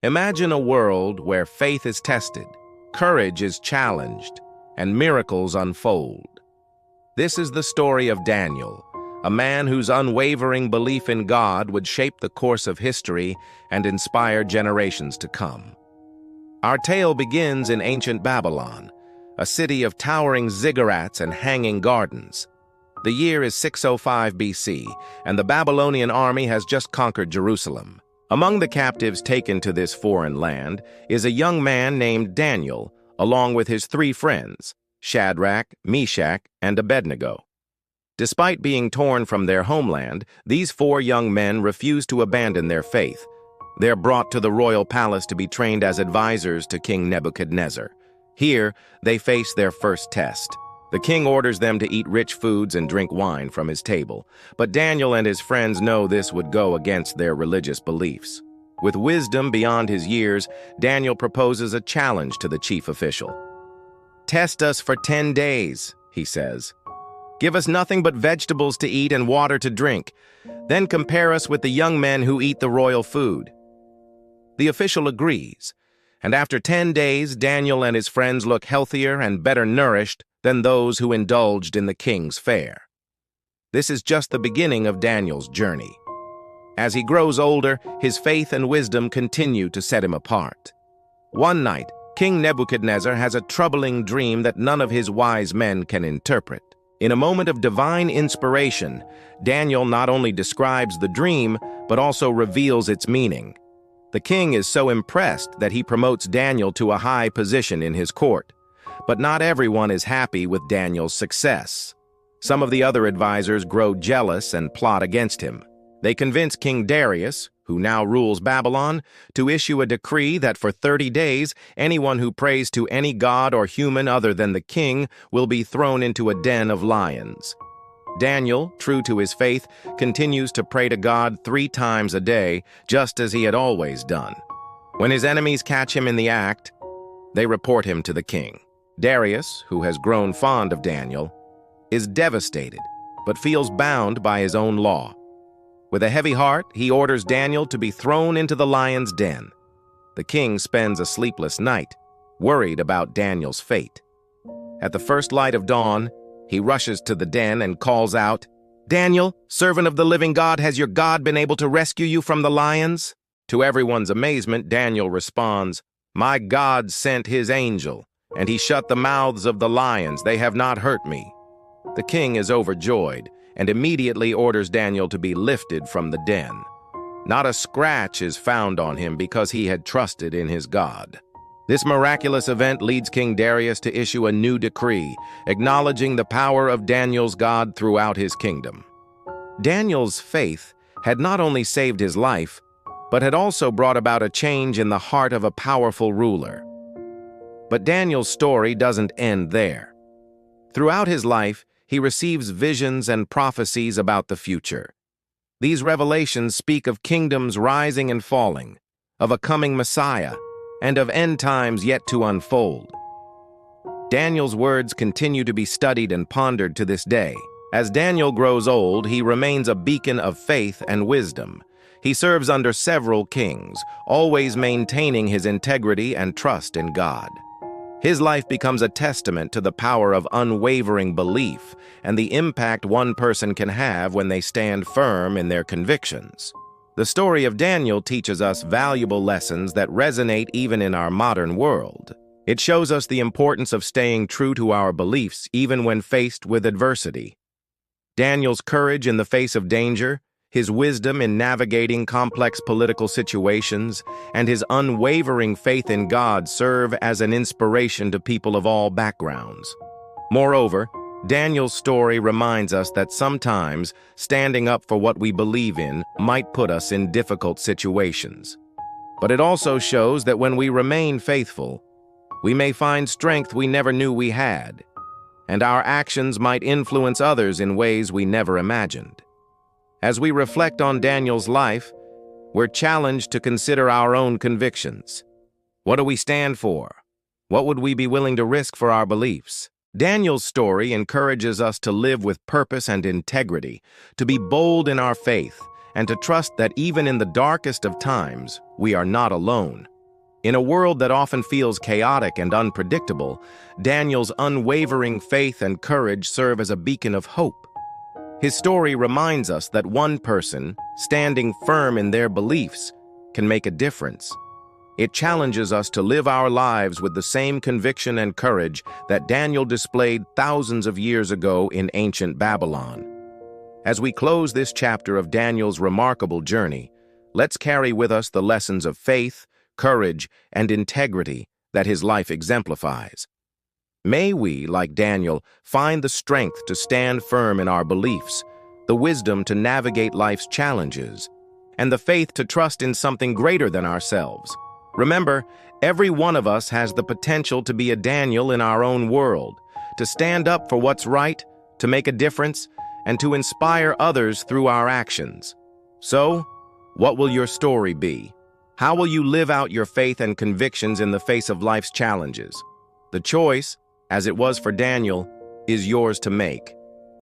Imagine a world where faith is tested, courage is challenged, and miracles unfold. This is the story of Daniel, a man whose unwavering belief in God would shape the course of history and inspire generations to come. Our tale begins in ancient Babylon, a city of towering ziggurats and hanging gardens. The year is 605 BC, and the Babylonian army has just conquered Jerusalem. Among the captives taken to this foreign land is a young man named Daniel, along with his 3 friends, Shadrach, Meshach, and Abednego. Despite being torn from their homeland, these 4 young men refuse to abandon their faith. They're brought to the royal palace to be trained as advisors to King Nebuchadnezzar. Here, they face their first test. The king orders them to eat rich foods and drink wine from his table, but Daniel and his friends know this would go against their religious beliefs. With wisdom beyond his years, Daniel proposes a challenge to the chief official. "Test us for 10 days, he says. "Give us nothing but vegetables to eat and water to drink. Then compare us with the young men who eat the royal food." The official agrees, and after 10 days, Daniel and his friends look healthier and better nourished than those who indulged in the king's fare. This is just the beginning of Daniel's journey. As he grows older, his faith and wisdom continue to set him apart. One night, King Nebuchadnezzar has a troubling dream that none of his wise men can interpret. In a moment of divine inspiration, Daniel not only describes the dream, but also reveals its meaning. The king is so impressed that he promotes Daniel to a high position in his court. But not everyone is happy with Daniel's success. Some of the other advisors grow jealous and plot against him. They convince King Darius, who now rules Babylon, to issue a decree that for 30 days, anyone who prays to any god or human other than the king will be thrown into a den of lions. Daniel, true to his faith, continues to pray to God 3 times a day, just as he had always done. When his enemies catch him in the act, they report him to the king. Darius, who has grown fond of Daniel, is devastated, but feels bound by his own law. With a heavy heart, he orders Daniel to be thrown into the lion's den. The king spends a sleepless night, worried about Daniel's fate. At the first light of dawn, he rushes to the den and calls out, "Daniel, servant of the living God, has your God been able to rescue you from the lions?" To everyone's amazement, Daniel responds, "My God sent his angel, and he shut the mouths of the lions. They have not hurt me." The king is overjoyed and immediately orders Daniel to be lifted from the den. Not a scratch is found on him because he had trusted in his God. This miraculous event leads King Darius to issue a new decree, acknowledging the power of Daniel's God throughout his kingdom. Daniel's faith had not only saved his life, but had also brought about a change in the heart of a powerful ruler. But Daniel's story doesn't end there. Throughout his life, he receives visions and prophecies about the future. These revelations speak of kingdoms rising and falling, of a coming Messiah, and of end times yet to unfold. Daniel's words continue to be studied and pondered to this day. As Daniel grows old, he remains a beacon of faith and wisdom. He serves under several kings, always maintaining his integrity and trust in God. His life becomes a testament to the power of unwavering belief and the impact one person can have when they stand firm in their convictions. The story of Daniel teaches us valuable lessons that resonate even in our modern world. It shows us the importance of staying true to our beliefs even when faced with adversity. Daniel's courage in the face of danger, his wisdom in navigating complex political situations, and his unwavering faith in God serve as an inspiration to people of all backgrounds. Moreover, Daniel's story reminds us that sometimes standing up for what we believe in might put us in difficult situations. But it also shows that when we remain faithful, we may find strength we never knew we had, and our actions might influence others in ways we never imagined. As we reflect on Daniel's life, we're challenged to consider our own convictions. What do we stand for? What would we be willing to risk for our beliefs? Daniel's story encourages us to live with purpose and integrity, to be bold in our faith, and to trust that even in the darkest of times, we are not alone. In a world that often feels chaotic and unpredictable, Daniel's unwavering faith and courage serve as a beacon of hope. His story reminds us that one person, standing firm in their beliefs, can make a difference. It challenges us to live our lives with the same conviction and courage that Daniel displayed thousands of years ago in ancient Babylon. As we close this chapter of Daniel's remarkable journey, let's carry with us the lessons of faith, courage, and integrity that his life exemplifies. May we, like Daniel, find the strength to stand firm in our beliefs, the wisdom to navigate life's challenges, and the faith to trust in something greater than ourselves. Remember, every one of us has the potential to be a Daniel in our own world, to stand up for what's right, to make a difference, and to inspire others through our actions. So, what will your story be? How will you live out your faith and convictions in the face of life's challenges? The choice, as it was for Daniel, is yours to make.